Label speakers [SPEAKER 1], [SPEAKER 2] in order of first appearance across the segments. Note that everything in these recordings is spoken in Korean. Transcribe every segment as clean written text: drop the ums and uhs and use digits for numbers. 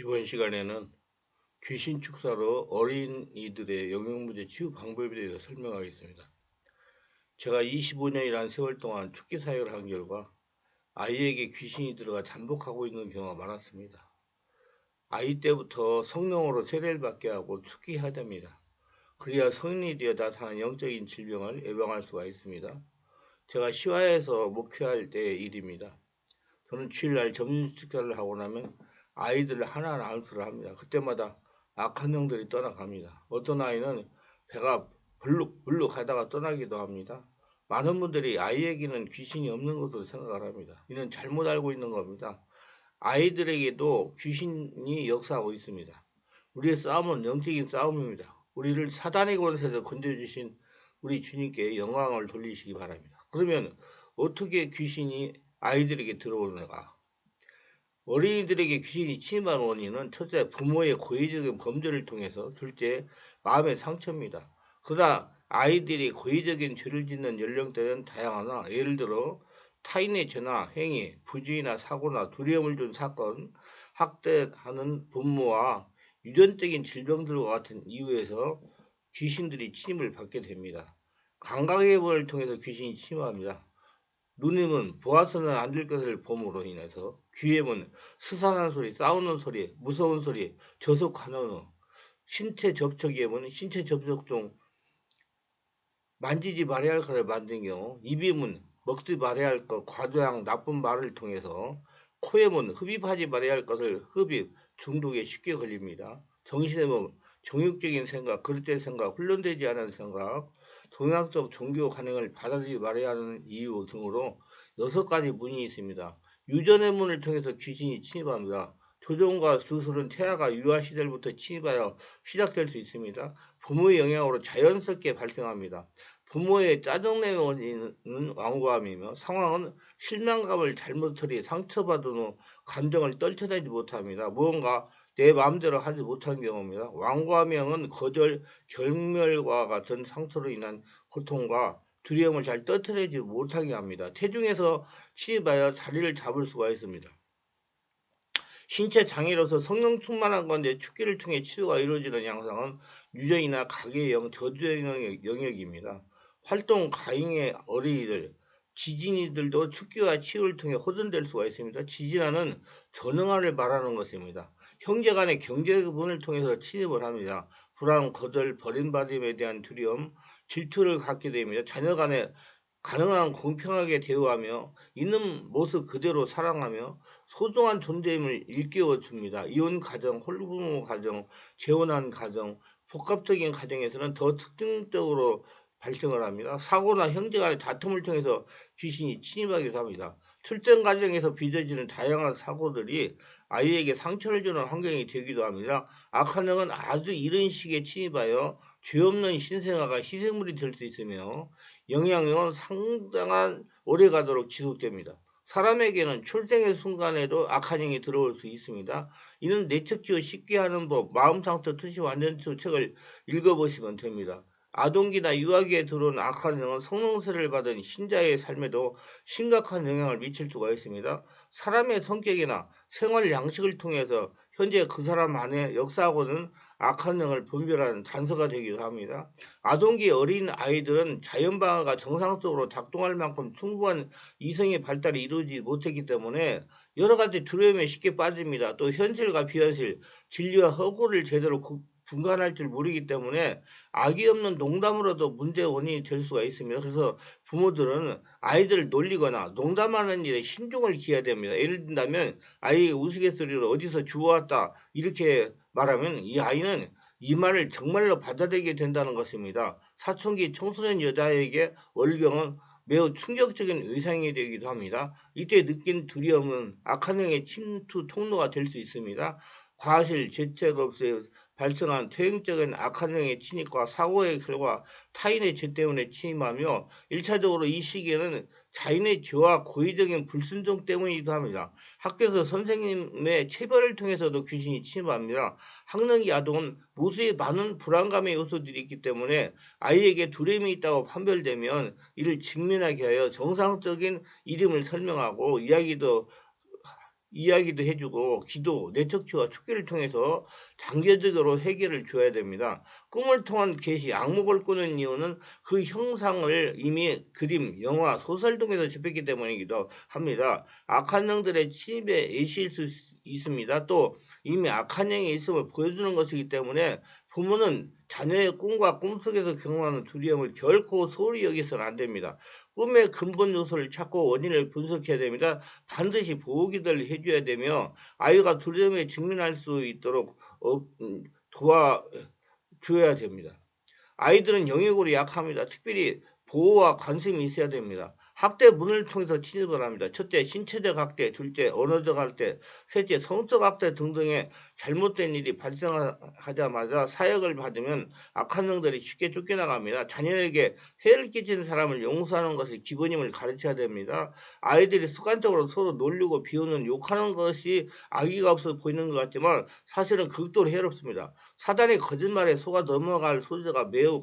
[SPEAKER 1] 이번 시간에는 귀신 축사로 어린이들의 영역문제 치유 방법에 대해서 설명하겠습니다. 제가 25년이라는 세월 동안 축기 사역을 한 결과 아이에게 귀신이 들어가 잠복하고 있는 경우가 많았습니다. 아이 때부터 성령으로 세례를 받게 하고 축기해야 됩니다. 그래야 성인이 되어 나타나는 영적인 질병을 예방할 수가 있습니다. 제가 시화에서 목회할 때의 일입니다. 저는 주일날 점심 식사를 하고 나면 아이들을 하나하나 안수를 합니다. 그때마다 악한 영들이 떠나갑니다. 어떤 아이는 배가 불룩불룩 하다가 떠나기도 합니다. 많은 분들이 아이에게는 귀신이 없는 것으로 생각을 합니다. 이는 잘못 알고 있는 겁니다. 아이들에게도 귀신이 역사하고 있습니다. 우리의 싸움은 영적인 싸움입니다. 우리를 사단의 권세에서 건져주신 우리 주님께 영광을 돌리시기 바랍니다. 그러면 어떻게 귀신이 아이들에게 들어오는가? 어린이들에게 귀신이 침입한 원인은 첫째, 부모의 고의적인 범죄를 통해서, 둘째, 마음의 상처입니다. 그러나 아이들이 고의적인 죄를 짓는 연령대는 다양하나, 예를 들어 타인의 죄나 행위, 부주의나 사고나 두려움을 준 사건, 학대하는 부모와 유전적인 질병들과 같은 이유에서 귀신들이 침입을 받게 됩니다. 감각예보를 통해서 귀신이 침입합니다. 눈에는 보아서는 안 될 것을 봄으로 인해서, 귀에는 스산한 소리, 싸우는 소리, 무서운 소리, 저속하는 신체 접촉이면 신체 접촉 중 만지지 말아야 할 것을 만든 경우, 입이면 먹지 말아야 할 것, 과도한 나쁜 말을 통해서, 코에는 흡입하지 말아야 할 것을 흡입, 중독에 쉽게 걸립니다. 정신에는 정욕적인 생각, 그릇된 생각, 훈련되지 않은 생각, 동양적 종교 관행을 받아들이지 말아야 하는 이유 등으로 6가지 문이 있습니다. 유전의 문을 통해서 귀신이 침입합니다. 조종과 수술은 태아가 유아 시절부터 침입하여 시작될 수 있습니다. 부모의 영향으로 자연스럽게 발생합니다. 부모의 짜증내의 원인은 완고함이며, 상황은 실망감을 잘못 처리, 상처받은 후 감정을 떨쳐내지 못합니다. 무언가 내 마음대로 하지 못한 경우입니다. 완고함형은 거절, 경멸과 같은 상처로 인한 고통과 두려움을 잘 떨쳐내지 못하게 합니다. 체중에서 침입하여 자리를 잡을 수가 있습니다. 신체 장애로서 성령 충만한 건데 축기를 통해 치유가 이루어지는 양상은 유전이나 가계형, 저주의 영역입니다. 활동 가잉의 어린이들, 지진이들도 축기와 치유를 통해 호전될 수가 있습니다. 지진화는 전응화를 말하는 것입니다. 형제 간의 경제분을 통해서 침입을 합니다. 불안, 거절, 버림받음에 대한 두려움, 질투를 갖게 됩니다. 자녀 간에 가능한 공평하게 대우하며 있는 모습 그대로 사랑하며 소중한 존재임을 일깨워 줍니다. 이혼 가정, 홀부모 가정, 재혼한 가정, 복합적인 가정에서는 더 특징적으로 발생을 합니다. 사고나 형제 간의 다툼을 통해서 귀신이 침입하기도 합니다. 출생 과정에서 빚어지는 다양한 사고들이 아이에게 상처를 주는 환경이 되기도 합니다. 악한 영은 아주 이른 시기에 침입하여 죄 없는 신생아가 희생물이 될 수 있으며, 영향력은 상당한 오래가도록 지속됩니다. 사람에게는 출생의 순간에도 악한 영이 들어올 수 있습니다. 이는 내척지어 쉽게 하는 법, 마음상처 투시 완전체 책을 읽어보시면 됩니다. 아동기나 유아기에 들어온 악한 영은 성령세를 받은 신자의 삶에도 심각한 영향을 미칠 수가 있습니다. 사람의 성격이나 생활 양식을 통해서 현재 그 사람 안에 역사하고는 악한 영을 분별하는 단서가 되기도 합니다. 아동기 어린 아이들은 자연방어가 정상적으로 작동할 만큼 충분한 이성의 발달이 이루어지지 못했기 때문에 여러 가지 두려움에 쉽게 빠집니다. 또 현실과 비현실, 진리와 허구를 제대로 분간할 줄 모르기 때문에 악의 없는 농담으로도 문제 원인이 될 수가 있습니다. 그래서 부모들은 아이들을 놀리거나 농담하는 일에 신중을 기해야 됩니다. 예를 든다면 아이의 우스갯소리로 어디서 주워왔다 이렇게 말하면 이 아이는 이 말을 정말로 받아들이게 된다는 것입니다. 사춘기 청소년 여자에게 월경은 매우 충격적인 의상이 되기도 합니다. 이때 느낀 두려움은 악한 영의 침투 통로가 될 수 있습니다. 과실, 죄책 없이 발생한 퇴행적인 악한 영의 침입과 사고의 결과 타인의 죄 때문에 침입하며, 1차적으로 이 시기에는 자인의 죄와 고의적인 불순종 때문이기도 합니다. 학교에서 선생님의 체벌을 통해서도 귀신이 침입합니다. 학령기 아동은 모수에 많은 불안감의 요소들이 있기 때문에 아이에게 두려움이 있다고 판별되면 이를 직면하게 하여 정상적인 이름을 설명하고 이야기도 이야기도 해주고 기도, 내척치와 축기를 통해서 장기적으로 해결을 줘야 됩니다. 꿈을 통한 계시, 악몽을 꾸는 이유는 그 형상을 이미 그림, 영화, 소설 등에서 접했기 때문이기도 합니다. 악한 영들의 침입에 예시일 수 있습니다. 또 이미 악한 영이 있음을 보여주는 것이기 때문에 부모는 자녀의 꿈과 꿈속에서 경험하는 두려움을 결코 소홀히 여기서는 안 됩니다. 꿈의 근본 요소를 찾고 원인을 분석해야 됩니다. 반드시 보호기도를 해줘야 되며 아이가 두려움에 직면할 수 있도록 도와줘야 됩니다. 아이들은 영역으로 약합니다. 특별히 보호와 관심이 있어야 됩니다. 학대 문을 통해서 침입을 합니다. 첫째, 신체적 학대, 둘째, 언어적 학대, 셋째, 성적 학대 등등의 잘못된 일이 발생하자마자 사역을 받으면 악한 영들이 쉽게 쫓겨나갑니다. 자녀에게 해를 끼치는 사람을 용서하는 것이 기본임을 가르쳐야 됩니다. 아이들이 습관적으로 서로 놀리고 비우는 욕하는 것이 악의가 없어 보이는 것 같지만 사실은 극도로 해롭습니다. 사단의 거짓말에 속아 넘어갈 소지가 매우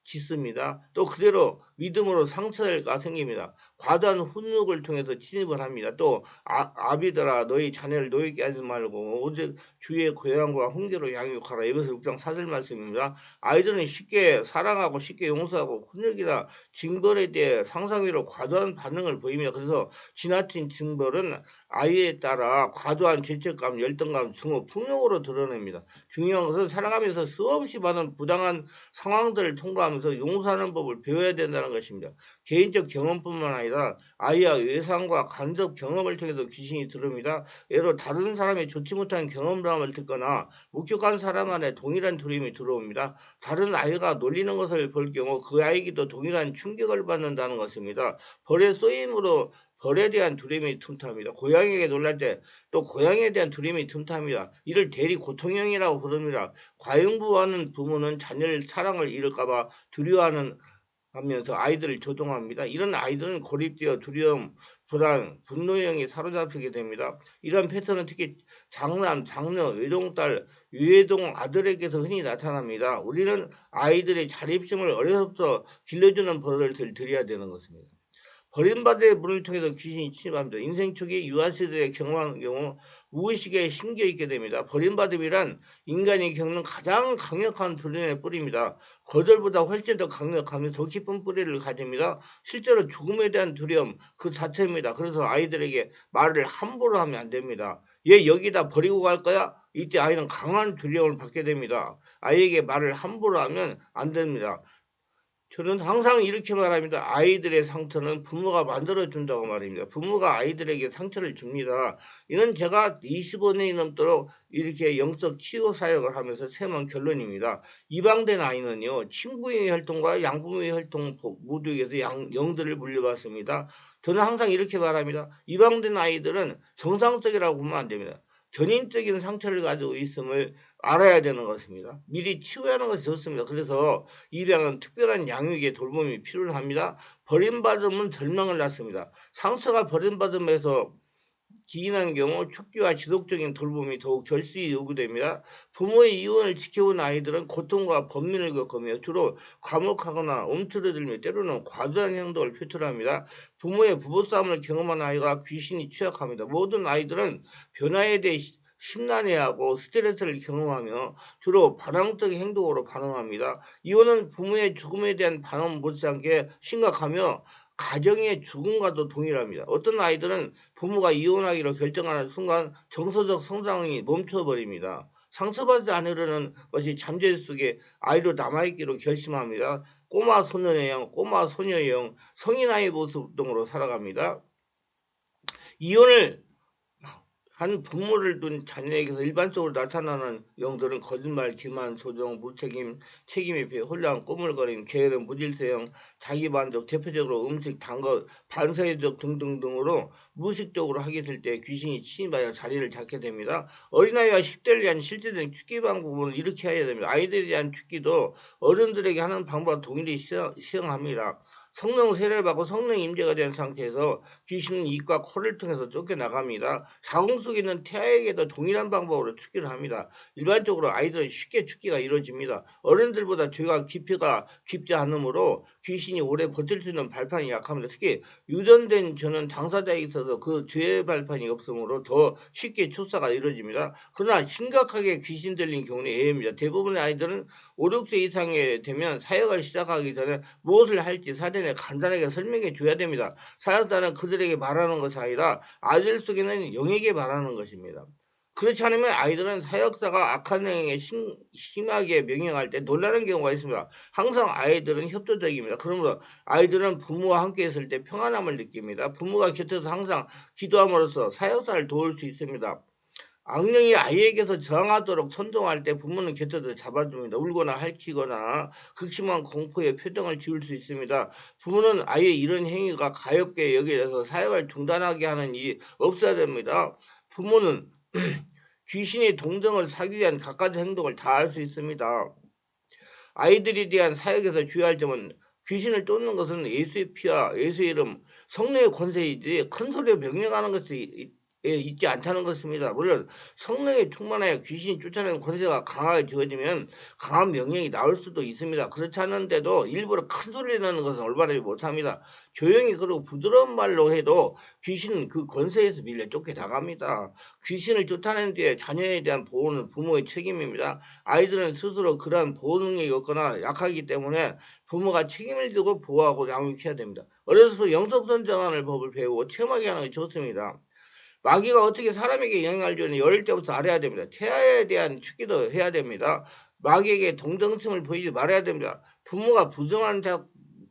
[SPEAKER 1] 짙습니다. 또 그대로 믿음으로 상처가 생깁니다. 과도한 훈육을 통해서 침입을 합니다. 또 아비들아 너희 자녀를 노예게 하지 말고 오직 주의 고향과 훈계로 양육하라. 에베소 6장 4절 말씀입니다. 아이들은 쉽게 사랑하고 쉽게 용서하고 훈육이나 징벌에 대해 상상 외로 과도한 반응을 보입니다. 그래서 지나친 징벌은 아이에 따라 과도한 죄책감, 열등감, 증오, 폭력으로 드러냅니다. 중요한 것은 살아가면서 수없이 받은 부당한 상황들을 통과하면서 용서하는 법을 배워야 된다는 것입니다. 개인적 경험뿐만 아니라 아이와 외상과 간접 경험을 통해서 귀신이 들어옵니다. 예로 다른 사람이 좋지 못한 경험담을 듣거나 목격한 사람 안에 동일한 두려움이 들어옵니다. 다른 아이가 놀리는 것을 볼 경우 그 아이에게도 동일한 충격을 받는다는 것입니다. 벌의 쏘임으로 벌에 대한 두려움이 틈탑니다. 고양이에게 놀랄 때 또 고양이에 대한 두려움이 틈탑니다. 이를 대리 고통형이라고 부릅니다. 과잉부하는 부모는 자녀의 사랑을 잃을까봐 두려워하는 하면서 아이들을 조종합니다. 이런 아이들은 고립되어 두려움, 불안, 분노형에 사로잡히게 됩니다. 이런 패턴은 특히 장남, 장녀, 외동딸, 외동 아들에게서 흔히 나타납니다. 우리는 아이들의 자립심을 어려서부터 길러주는 버릇을 들여야 되는 것입니다. 버림받을 문을 통해서 귀신이 침입합니다. 인생 초기 유아시대에 경험하는 경우 무의식에 심겨 있게 됩니다. 버림받음이란 인간이 겪는 가장 강력한 두려움의 뿌리입니다. 거절보다 훨씬 더 강력하며 더 깊은 뿌리를 가집니다. 실제로 죽음에 대한 두려움 그 자체입니다. 그래서 아이들에게 말을 함부로 하면 안 됩니다. 얘 여기다 버리고 갈 거야? 이때 아이는 강한 두려움을 받게 됩니다. 아이에게 말을 함부로 하면 안 됩니다. 저는 항상 이렇게 말합니다. 아이들의 상처는 부모가 만들어준다고 말입니다. 부모가 아이들에게 상처를 줍니다. 이는 제가 25년이 넘도록 이렇게 영적 치유 사역을 하면서 세운 결론입니다. 입양된 아이는요, 친부의 혈통과 양부모의 혈통 모두에게서 영들을 물려받습니다. 저는 항상 이렇게 말합니다. 입양된 아이들은 정상적이라고 보면 안 됩니다. 전인적인 상처를 가지고 있음을 알아야 되는 것입니다. 미리 치유하는 것이 좋습니다. 그래서 입양은 특별한 양육의 돌봄이 필요합니다. 버림받음은 절망을 낳습니다. 상처가 버림받음에서 기인한 경우 축기와 지속적인 돌봄이 더욱 절실히 요구됩니다. 부모의 이혼을 지켜온 아이들은 고통과 번민을 겪으며 주로 과묵하거나 움츠러들며 때로는 과도한 행동을 표출합니다. 부모의 부부싸움을 경험한 아이가 귀신이 취약합니다. 모든 아이들은 변화에 대해 심란해하고 스트레스를 경험하며 주로 반항적 행동으로 반응합니다. 이혼은 부모의 죽음에 대한 반응 못지않게 심각하며 가정의 죽음과도 동일합니다. 어떤 아이들은 부모가 이혼하기로 결정하는 순간 정서적 성장이 멈춰버립니다. 상처받지 않으려는 것이 잠재 속에 아이로 남아있기로 결심합니다. 꼬마 소년의 영, 꼬마 소녀의 영, 성인 아이 모습 등으로 살아갑니다. 이혼을 한 부모를 둔 자녀에게서 일반적으로 나타나는 영들은 거짓말, 기만, 조종, 무책임, 책임에 비해 혼란, 꼬물거림, 게으름, 무질서형, 자기만족, 대표적으로 음식, 단 것, 반사회적 등등등으로 무의식적으로 하게 될 때 귀신이 침입하여 자리를 잡게 됩니다. 어린아이와 10대를 위한 실제적인 축기 방법은 이렇게 해야 됩니다. 아이들에 대한 축기도 어른들에게 하는 방법과 동일히 시행합니다. 성령 세례를 받고 성령 임재가 된 상태에서 귀신은 입과 코를 통해서 쫓겨나갑니다. 자궁 속에 있는 태아에게도 동일한 방법으로 축기를 합니다. 일반적으로 아이들은 쉽게 축기가 이루어집니다. 어른들보다 죄가 깊이가 깊지 않으므로 귀신이 오래 버틸 수 있는 발판이 약합니다. 특히 유전된 저는 당사자에 있어서 그 죄의 발판이 없으므로 더 쉽게 출사가 이루어집니다. 그러나 심각하게 귀신 들린 경우는 예외입니다. 대부분의 아이들은 5, 6세 이상이 되면 사역을 시작하기 전에 무엇을 할지 사전에 간단하게 설명해 줘야 됩니다. 사역자는 그들에게 말하는 것이 아니라 아이들 속에는 영에게 말하는 것입니다. 그렇지 않으면 아이들은 사역자가 악한 행위에 심하게 명령할 때 놀라는 경우가 있습니다. 항상 아이들은 협조적입니다. 그러므로 아이들은 부모와 함께 있을 때 평안함을 느낍니다. 부모가 곁에서 항상 기도함으로써 사역자를 도울 수 있습니다. 악령이 아이에게서 저항하도록 선동할 때 부모는 곁에서 잡아줍니다. 울거나 핥히거나 극심한 공포의 표정을 지을 수 있습니다. 부모는 아이의 이런 행위가 가엽게 여겨져서 사역을 중단하게 하는 일이 없어야 됩니다. 부모는 귀신의 동정을 사기 위한 갖가지 행동을 다 할 수 있습니다. 아이들에 대한 사역에서 주의할 점은 귀신을 쫓는 것은 예수의 피와 예수의 이름, 성령의 권세이지 큰 소리로 명령하는 것이 있지 않다는 것입니다. 물론 성령에 충만하여 귀신이 쫓아내는 권세가 강하게 지어지면 강한 명령이 나올 수도 있습니다. 그렇지 않은데도 일부러 큰 소리를 내는 것은 올바르지 못합니다. 조용히 그리고 부드러운 말로 해도 귀신은 그 권세에서 밀려 쫓겨나갑니다. 귀신을 쫓아낸 뒤에 자녀에 대한 보호는 부모의 책임입니다. 아이들은 스스로 그러한 보호 능력이 없거나 약하기 때문에 부모가 책임을 지고 보호하고 양육해야 됩니다. 어려서부터 영성선정하는 법을 배우고 체험하게 하는 게 좋습니다. 마귀가 어떻게 사람에게 영향을 주는지 어릴 때부터 알아야 됩니다. 태아에 대한 축기도 해야 됩니다. 마귀에게 동정심을 보이지 말아야 됩니다. 부모가 부정한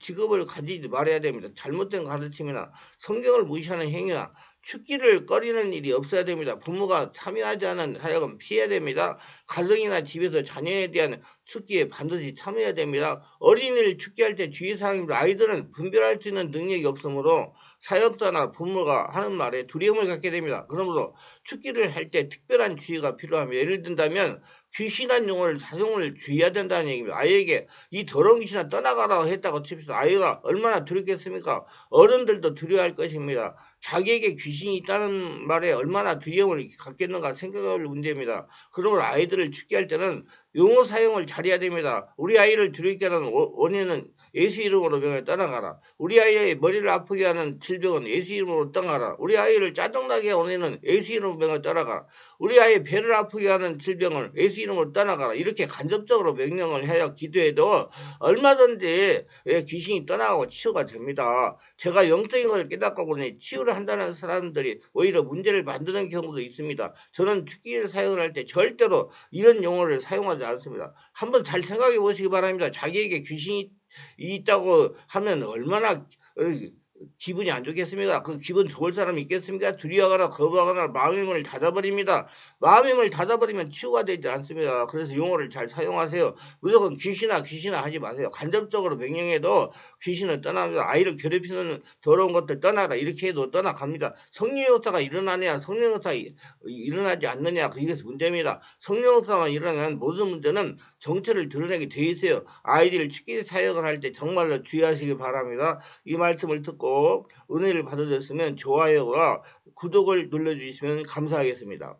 [SPEAKER 1] 직업을 가지지 말아야 됩니다. 잘못된 가르침이나 성경을 무시하는 행위나 축기를 꺼리는 일이 없어야 됩니다. 부모가 참여하지 않은 사역은 피해야 됩니다. 가정이나 집에서 자녀에 대한 축기에 반드시 참여해야 됩니다. 어린이를 축기할 때 주의사항입니다. 아이들은 분별할 수 있는 능력이 없으므로 사역자나 부모가 하는 말에 두려움을 갖게 됩니다. 그러므로 축기를 할 때 특별한 주의가 필요합니다. 예를 든다면 귀신한 용어를 사용을 주의해야 된다는 얘기입니다. 아이에게 이 더러운 귀신아 떠나가라고 했다고 칩시다. 아이가 얼마나 두렵겠습니까? 어른들도 두려워할 것입니다. 자기에게 귀신이 있다는 말에 얼마나 두려움을 갖겠는가 생각할 문제입니다. 그러므로 아이들을 축기할 때는 용어 사용을 잘해야 됩니다. 우리 아이를 두렵게 하는 원인은 예수 이름으로 병을 떠나가라. 우리 아이의 머리를 아프게 하는 질병은 예수 이름으로 떠나가라. 우리 아이를 짜증나게 하는 원인은 예수 이름으로 병을 떠나가라. 우리 아이의 배를 아프게 하는 질병을 예수 이름으로 떠나가라. 이렇게 간접적으로 명령을 하여 기도해도 얼마든지 귀신이 떠나가고 치유가 됩니다. 제가 영적인 것을 깨닫고 보니 치유를 한다는 사람들이 오히려 문제를 만드는 경우도 있습니다. 저는 축기를 사용을 할 때 절대로 이런 용어를 사용하지 않습니다. 한번 잘 생각해 보시기 바랍니다. 자기에게 귀신이 있다고 하면 얼마나 기분이 안 좋겠습니까? 그 기분 좋을 사람이 있겠습니까? 두려워하거나 거부하거나 마음의 문을 닫아버립니다. 마음의 문을 닫아버리면 치유가 되지 않습니다. 그래서 용어를 잘 사용하세요. 무조건 귀신아 하지 마세요. 간접적으로 명령해도 귀신은 떠납니다. 아이를 괴롭히는 더러운 것들 떠나라 이렇게 해도 떠나갑니다. 성령 역사가 일어나느냐 성령 역사가 일어나지 않느냐 그게 문제입니다. 성령 역사만 일어나는 모든 문제는 정체를 드러내게 돼 있어요. 아이들 축기 사역을 할 때 정말로 주의하시기 바랍니다. 이 말씀을 듣고 은혜를 받으셨으면 좋아요와 구독을 눌러주시면 감사하겠습니다.